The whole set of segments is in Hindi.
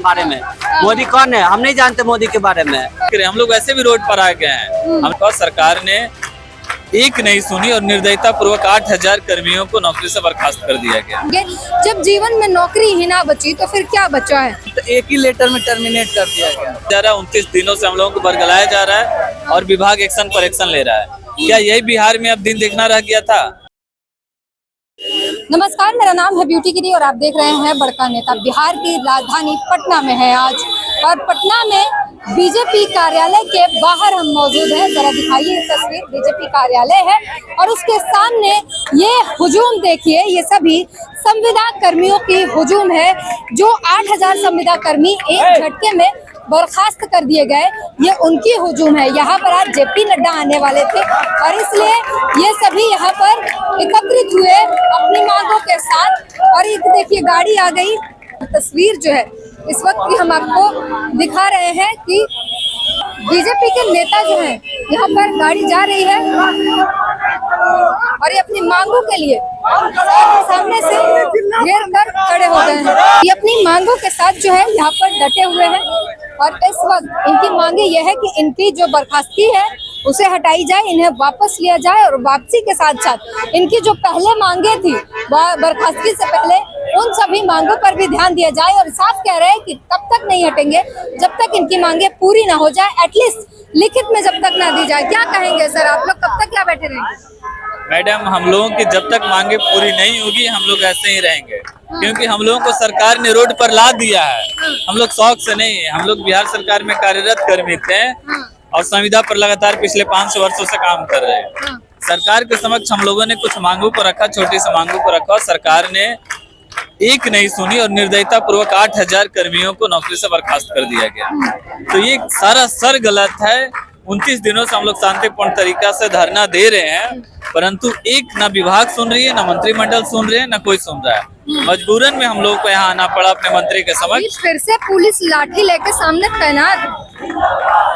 बारे में। मोदी कौन है हम नहीं जानते मोदी के बारे में। हम लोग वैसे भी रोड पर आ गए हैं। हम सरकार ने एक नहीं सुनी और निर्दयता पूर्वक 8000 कर्मियों को नौकरी से बर्खास्त कर दिया गया। जब जीवन में नौकरी ही ना बची तो फिर क्या बचा है? तो एक ही लेटर में टर्मिनेट कर दिया गया। 29 दिनों से हम लोगों को बरगलाया जा रहा है और विभाग एक्शन पर एक्शन ले रहा है। क्या यही बिहार में अब दिन देखना रह गया था? नमस्कार, मेरा नाम है ब्यूटी गिरी और आप देख रहे हैं बड़का नेता। बिहार की राजधानी पटना में है आज, और पटना में बीजेपी कार्यालय के बाहर हम मौजूद हैं। जरा दिखाइए ये तस्वीर, बीजेपी कार्यालय है और उसके सामने ये हुजूम देखिए। ये सभी संविदा कर्मियों की हुजूम है, जो 8000 संविदा कर्मी एक झटके में बर्खास्त कर दिए गए, ये उनकी हुजूम है। यहाँ पर आज जेपी नड्डा आने वाले थे और इसलिए ये सभी यहाँ पर एकत्रित हुए अपनी मांगों के साथ। और एक देखिए गाड़ी आ गई। तस्वीर जो है इस वक्त की हम आपको दिखा रहे हैं कि बीजेपी के नेता जो हैं यहाँ पर गाड़ी जा रही है और ये अपनी मांगों के लिए सामने से घेर कर खड़े हो गए हैं। ये अपनी मांगों के साथ जो है यहाँ पर डटे हुए हैं और इस वक्त इनकी मांगे ये है कि इनकी जो बर्खास्तगी है उसे हटाई जाए, इन्हें वापस लिया जाए और वापसी के साथ साथ इनकी जो पहले मांगे थी बर्खास्तगी से पहले, उन सभी मांगों पर भी ध्यान दिया जाए। और साफ कह रहे हैं कि तब तक नहीं हटेंगे जब तक इनकी मांगे पूरी ना हो जाए, एटलीस्ट लिखित में जब तक ना दी जाए। क्या कहेंगे सर, आप लोग कब तक क्या बैठे रहेंगे? मैडम, हम लोगों की जब तक मांगे पूरी नहीं होगी हम लोग ऐसे ही रहेंगे, क्योंकि हम लोगों को सरकार ने रोड पर ला दिया है। हम लोग शौक से नहीं है, हम लोग बिहार सरकार में कार्यरत कर्मी थे और संविदा पर लगातार पिछले 500 वर्षों से काम कर रहे हैं। सरकार के समक्ष हम लोगों ने कुछ मांगों को रखा, छोटी सी मांगों को रखा और सरकार ने एक नहीं सुनी और निर्दयता पूर्वक 8000 कर्मियों को नौकरी से बर्खास्त कर दिया गया। तो ये सारा सर गलत है। 29 दिनों से हम लोग शांतिपूर्ण तरीका से धरना दे रहे हैं, परंतु एक ना विभाग सुन रही है, ना मंत्रिमंडल सुन रहे हैं, ना कोई सुन रहा है। मजबूरन में हम लोग को यहाँ आना पड़ा अपने मंत्री के समक्ष। फिर से पुलिस लाठी लेके सामने तैनात।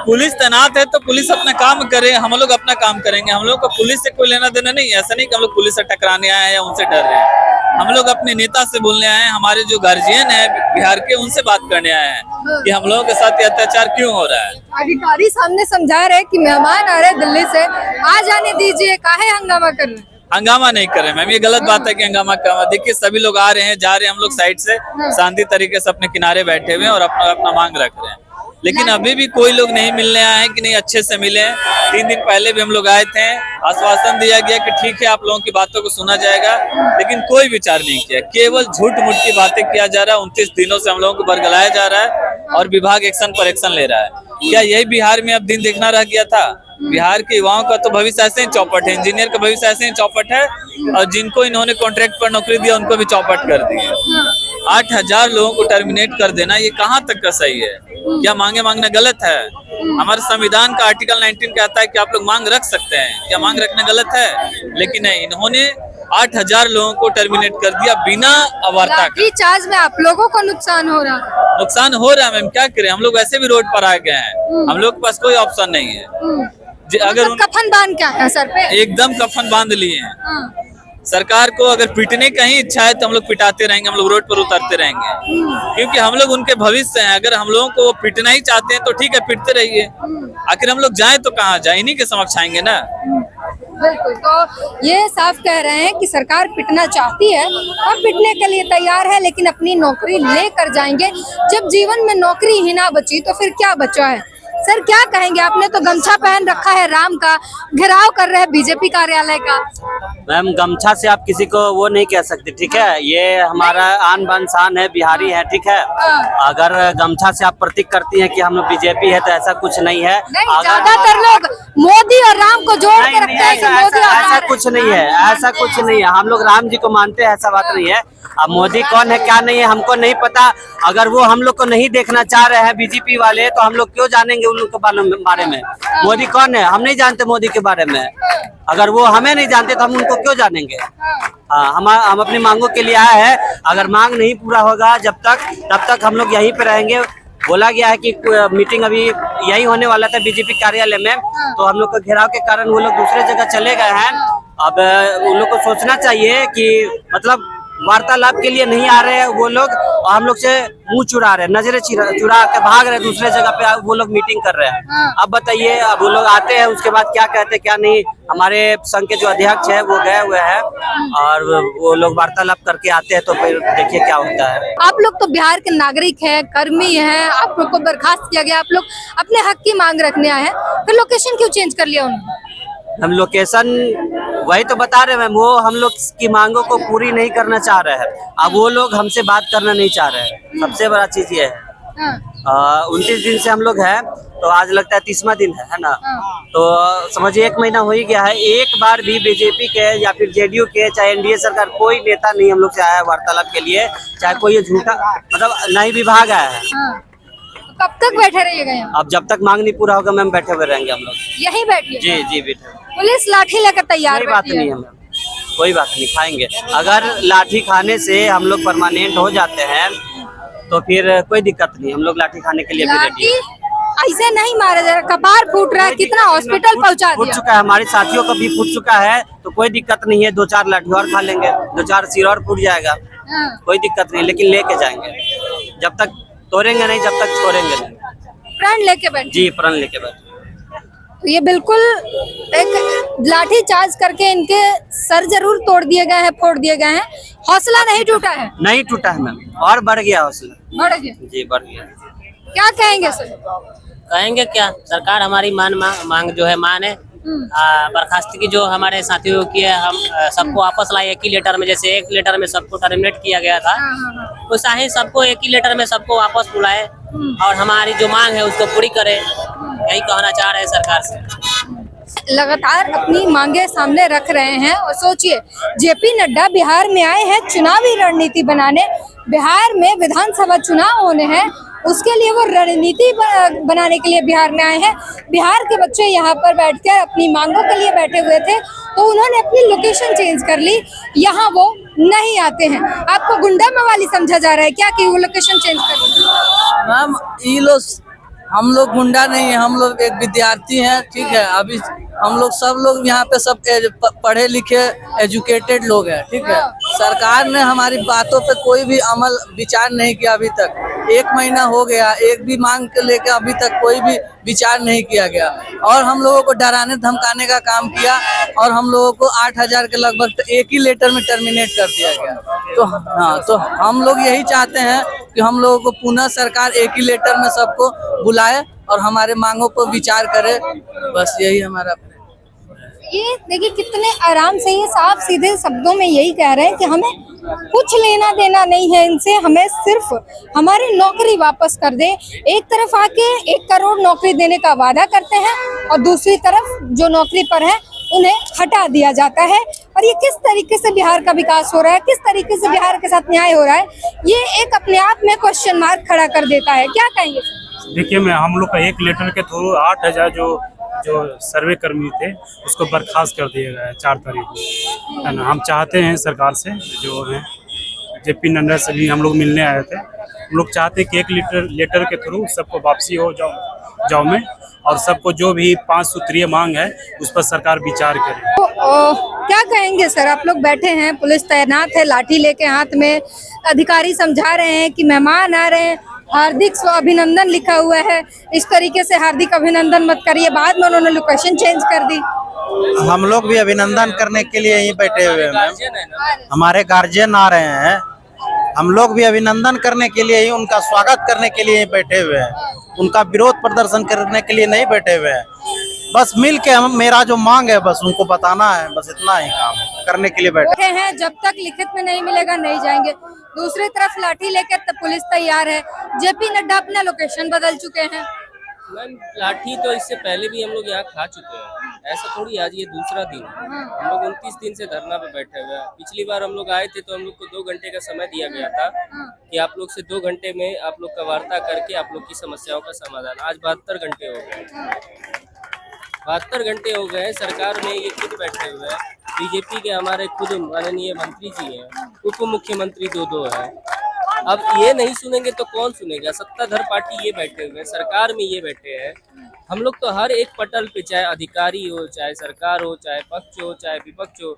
पुलिस तैनात है तो पुलिस अपना काम करे, हम लोग अपना काम करेंगे। हम लोग को पुलिस से कोई लेना देना नहीं है। ऐसा नहीं कि हम लोग पुलिस से टकराने आए हैं या उनसे डर रहे हैं। हम लोग अपने नेता से बोलने आए हैं, हमारे जो गार्जियन है बिहार के, उनसे बात करने आए हैं कि हम लोगों के साथ ये अत्याचार क्यों हो रहा है। अधिकारी सामने समझा रहे कि मेहमान आ रहे दिल्ली से, आ जाने दीजिए, काहे हंगामा कर रहे हैं? हंगामा नहीं कर रहे मैम, ये गलत बात है कि हंगामा कर। देखिए सभी लोग आ रहे हैं, जा रहे हैं, हम लोग साइड से शांति तरीके से अपने किनारे बैठे हुए हैं और अपना अपना मांग रख रहे हैं। लेकिन अभी भी कोई लोग नहीं मिलने आए हैं कि नहीं अच्छे से मिले। 3 दिन पहले भी हम लोग आए थे, आश्वासन दिया गया कि ठीक है आप लोगों की बातों को सुना जाएगा, लेकिन कोई विचार नहीं किया। केवल झूठ मूठ की बातें किया जा रहा है। 29 दिनों से हम लोगों को बरगलाया जा रहा है और विभाग एक्शन पर एक्शन ले रहा है। क्या यही बिहार में अब दिन देखना रह गया था? बिहार के युवाओं का तो भविष्य ऐसे ही चौपट है, इंजीनियर का भविष्य ऐसे ही चौपट है और जिनको इन्होंने कॉन्ट्रैक्ट पर नौकरी दिया उनको भी चौपट कर दी है। 8000 लोगों को टर्मिनेट कर देना ये कहाँ तक का सही है? क्या मांगे मांगना गलत है? हमारे संविधान का आर्टिकल 19 कहता है कि आप लोग मांग रख सकते हैं। क्या मांग रखना गलत है? लेकिन नहीं, इन्होंने 8000 लोगों को टर्मिनेट कर दिया बिना वार्ता के। चार्ज में आप लोगों को नुकसान हो रहा है। नुकसान हो रहा है मैम, क्या करें? हम लोग वैसे भी रोड पर आ गए हैं, हम लोग के पास कोई ऑप्शन नहीं है। अगर कफन बांध क्या है सर पे? एकदम कफन बांध लिए हैं। सरकार को अगर पिटने का ही इच्छा है तो हम लोग पिटाते रहेंगे, हम लोग रोड पर उतरते रहेंगे, क्योंकि हम लोग उनके भविष्य हैं। अगर हम लोगों को पिटना ही चाहते हैं तो ठीक है, पिटते रहिए। आखिर हम लोग जाएं तो कहाँ जाए, इन्हीं के समक्ष आएंगे ना। बिल्कुल, तो ये साफ कह रहे हैं कि सरकार पिटना चाहती है और पिटने के लिए तैयार है, लेकिन अपनी नौकरी लेकर जाएंगे। जब जीवन में नौकरी ही ना बची तो फिर क्या बचा है? सर क्या कहेंगे? आपने तो गमछा पहन रखा है, राम का घेराव कर रहे हैं बीजेपी कार्यालय का। मैम, गमछा से आप किसी को वो नहीं कह सकते, ठीक है? ये हमारा आन बान शान है, बिहारी है, ठीक है? अगर गमछा से आप प्रतीक करती हैं कि हम लोग बीजेपी है तो ऐसा कुछ नहीं है। ज्यादातर लोग मोदी और राम को जोड़ के रखते हैं कि मोदी और ऐसा कुछ नहीं है, ऐसा कुछ नहीं है। हम लोग राम जी को मानते हैं, ऐसा बात नहीं है। अब मोदी कौन है क्या नहीं है हमको नहीं पता। अगर वो हम लोग को नहीं देखना चाह रहे हैं बीजेपी वाले, तो हम लोग क्यों जानेंगे उन लोग के बारे में? मोदी कौन है हम नहीं जानते मोदी के बारे में। अगर वो हमें नहीं जानते तो हम उनको क्यों जानेंगे? हाँ, हम अपनी मांगों के लिए आए हैं। अगर मांग नहीं पूरा होगा तब तक हम लोग यहीं पे रहेंगे। बोला गया है कि मीटिंग अभी यही होने वाला था बीजेपी कार्यालय में, तो हम लोग को घेराव के कारण वो लोग दूसरे जगह चले गए हैं। अब उन लोग को सोचना चाहिए कि मतलब वार्तालाप के लिए नहीं आ रहे हैं वो लोग, और हम लोग से मुंह चुरा रहे हैं, नजरें चुरा के भाग रहे हैं, दूसरे जगह पे वो लोग मीटिंग कर रहे हैं। अब बताइए, अब वो लोग आते हैं उसके बाद क्या कहते हैं क्या नहीं। हमारे संघ के जो अध्यक्ष है वो गए हुए हैं और वो लोग वार्तालाप करके आते हैं, तो फिर देखिए क्या होता है। आप लोग तो बिहार के नागरिक हैं, कर्मी हैं, आप लोग को बर्खास्त किया गया, आप लोग अपने हक की मांग रखने आए हैं, फिर लोकेशन क्यों चेंज कर लिया उन्होंने? हम लोकेशन वही तो बता रहे हैं मैम, वो हम लोग की मांगों को पूरी नहीं करना चाह रहे हैं। अब वो लोग हमसे बात करना नहीं चाह रहे हैं, सबसे बड़ा चीज ये है। 29 दिन से हम लोग हैं, तो आज लगता है 30वां दिन है ना। तो समझिए 1 महीना हो ही गया है, एक बार भी बीजेपी के या फिर जेडीयू के चाहे एनडीए सरकार कोई नेता नहीं हम लोग से आया है वार्तालाप के लिए, चाहे कोई ये झूठा मतलब नई विभाग आया है। कब तक बैठे रहिएगा यहाँ? अब जब तक मांग नहीं पूरा होगा मैम बैठे हुए रहेंगे हम लोग। यही बैठिए? जी जी बैठे। पुलिस लाठी लेकर तैयार कोई बात बैठी है। नहीं है मैम, कोई बात नहीं, खाएंगे। अगर लाठी खाने से हम लोग परमानेंट हो जाते हैं तो फिर कोई दिक्कत नहीं, हम लोग लाठी खाने के लिए भी रेडी लाठी हैं। ऐसे नहीं मारा जा रहा, कपार फूट रहा है, कितना हॉस्पिटल पहुंचा फूट दिया। चुका है, हमारे साथियों का भी फूट चुका है, तो कोई दिक्कत नहीं है, 2-4 लाठी और खा लेंगे, 2-4 सिर और फूट जाएगा, कोई दिक्कत नहीं, लेकिन लेके जाएंगे। जब तक तोड़ेंगे नहीं, जब तक छोड़ेंगे नहीं। प्रण लेके बैठे। जी प्रण लेके बैठे। तो ये बिल्कुल एक लाठी चार्ज करके इनके सर जरूर तोड़ दिए गए हैं, फोड़ दिए गए हैं, हौसला नहीं टूटा है। नहीं टूटा है मैम, और बढ़ गया हौसला। बढ़ गया। जी बढ़ गया। क्या कहेंगे सर? कहेंगे क्या, सरकार हमारी मांग जो है माने। बर्खास्तगी जो हमारे साथियों की है, हम सबको वापस लाए एक ही लेटर में, जैसे एक लेटर में सबको टर्मिनेट किया गया था, वैसा ही सबको एक ही लेटर में सबको वापस बुलाए और हमारी जो मांग है उसको पूरी करे, यही कहना चाह रहे हैं सरकार से। लगातार अपनी मांगे सामने रख रहे हैं और सोचिए, जेपी नड्डा बिहार में आए हैं चुनावी रणनीति बनाने। बिहार में विधानसभा चुनाव होने हैं, उसके लिए वो रणनीति बनाने के लिए बिहार में आए हैं। बिहार के बच्चे यहाँ पर बैठकर अपनी मांगों के लिए बैठे हुए थे, तो उन्होंने अपनी लोकेशन चेंज कर ली, यहाँ वो नहीं आते हैं। आपको गुंडा मवाली समझा जा रहा है क्या कि वो लोकेशन चेंज कर ली? मैम ये लोग, हम लोग गुंडा नहीं है, हम लोग एक विद्यार्थी हैं, ठीक है। अभी हम लोग सब लोग यहाँ पे सब पढ़े लिखे एजुकेटेड लोग हैं, ठीक है। सरकार ने हमारी बातों पे कोई भी अमल विचार नहीं किया अभी तक। 1 महीना हो गया, एक भी मांग के लेकर अभी तक कोई भी विचार नहीं किया गया, और हम लोगों को डराने धमकाने का काम किया, और हम लोगों को 8,000 के लगभग एक ही लेटर में टर्मिनेट कर दिया गया। तो हाँ, तो हम लोग यही चाहते हैं कि हम लोगों को पुनः सरकार एक ही लेटर में सबको बुलाए और हमारे मांगों पर विचार करे, बस यही हमारा। ये देखिए कितने आराम से ये साफ सीधे शब्दों में यही कह रहे हैं कि हमें कुछ लेना देना नहीं है इनसे, हमें सिर्फ हमारी नौकरी वापस कर दे। एक तरफ आके 1 करोड़ नौकरी देने का वादा करते हैं और दूसरी तरफ जो नौकरी पर है उन्हें हटा दिया जाता है। और ये किस तरीके से बिहार का विकास हो रहा है, किस तरीके से बिहार के साथ न्याय हो रहा है, ये एक अपने आप में क्वेश्चन मार्क खड़ा कर देता है। क्या कहेंगे? देखिए, मैं हम लोग का एक लेटर के थ्रू 8,000 जो सर्वे कर्मी थे उसको बर्खास्त कर दिया गया है 4 तारीख को, है ना। हम चाहते हैं सरकार से, जो है जेपी नड्डा से भी हम लोग मिलने आए थे, हम लोग चाहते हैं कि एक लेटर के थ्रू सबको वापसी हो जाओ में, और सबको जो भी 5 सूत्रीय मांग है उस पर सरकार विचार करे। तो क्या कहेंगे सर? आप लोग बैठे हैं, पुलिस तैनात है लाठी लेके हाथ में, अधिकारी समझा रहे हैं कि मेहमान आ रहे हैं, हार्दिक अभिनंदन लिखा हुआ है, इस तरीके से हार्दिक अभिनंदन मत करिए, बाद में उन्होंने लोकेशन चेंज कर दी। हम लोग भी अभिनंदन करने के लिए यहीं बैठे हुए हैं मैम, हमारे गार्जियन आ रहे हैं, हम लोग भी अभिनंदन करने के लिए ही, उनका स्वागत करने के लिए यहीं बैठे हुए हैं, उनका विरोध प्रदर्शन करने के लिए नहीं बैठे हुए हैं। बस मिल के हम, मेरा जो मांग है बस उनको बताना है, बस इतना ही काम करने के लिए बैठे हैं। जब तक लिखित में नहीं मिलेगा नहीं जाएंगे। दूसरी तरफ लाठी लेकर तो पुलिस तैयार है। जेपी नड्डा अपना लोकेशन बदल चुके हैं। मैम लाठी तो इससे पहले भी हम लोग यहाँ खा चुके हैं, ऐसा थोड़ी आज ये दूसरा दिन है। हम लोग 29 दिन से धरना पे बैठे हुए हैं। पिछली बार हम लोग आए थे तो हम लोग को 2 घंटे का समय दिया गया था कि आप लोग से 2 घंटे में आप लोग का वार्ता करके आप लोग की समस्याओं का समाधान। आज 72 घंटे हो गए, 72 घंटे हो गए। सरकार में ये खुद बैठे हुए हैं, बीजेपी के हमारे खुद माननीय मंत्री जी हैं, उप मुख्यमंत्री 2 हैं। अब ये नहीं सुनेंगे तो कौन सुनेगा? सत्ताधार पार्टी ये बैठे हुए हैं, सरकार में ये बैठे हैं। हम लोग तो हर एक पटल पे, चाहे अधिकारी हो, चाहे सरकार हो, चाहे पक्ष हो, चाहे विपक्ष हो,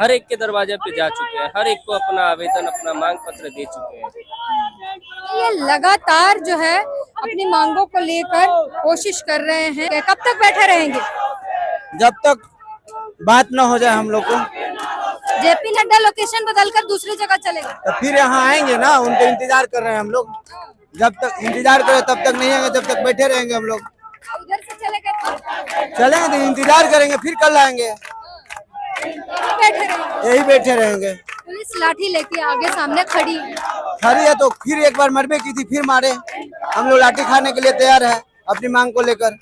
हर एक के दरवाजे पे जा चुके हैं, हर एक को अपना आवेदन, अपना मांग पत्र दे चुके हैं। ये लगातार जो है अपनी मांगों को लेकर कोशिश कर रहे हैं। कब तक बैठे रहेंगे? जब तक बात न हो जाए हम लोग को। जेपी नड्डा लोकेशन बदलकर दूसरी जगह चले गए तो फिर यहाँ आएंगे ना, उनके इंतजार कर रहे हैं हम लोग। जब तक इंतजार करें तब तक नहीं आएंगे, जब तक बैठे रहेंगे हम लोग। उधर से चले गए चलेंगे तो इंतजार करेंगे, फिर कल आएंगे, बैठे रहेंगे। यही बैठे रहेंगे। पुलिस लाठी लेके आगे सामने खड़ी है। खड़ी है तो फिर एक बार मरबे की थी, फिर मारे। हम लोग लाठी खाने के लिए तैयार है अपनी मांग को लेकर।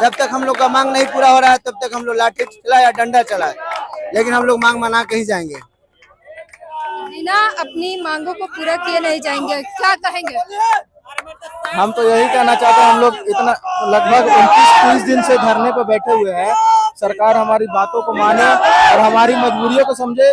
जब तक हम लोग का मांग नहीं पूरा हो रहा है तब तक हम लोग लाठी चलाए या डंडा चलाए, लेकिन हम लोग मांग मना के ही जाएंगे। बिना अपनी मांगों को पूरा किए नहीं जाएंगे। क्या कहेंगे? हम तो यही कहना चाहते हैं, हम लोग इतना लगभग 29-30 दिन से धरने पर बैठे हुए हैं। सरकार हमारी बातों को माने और हमारी मजबूरियों को समझे।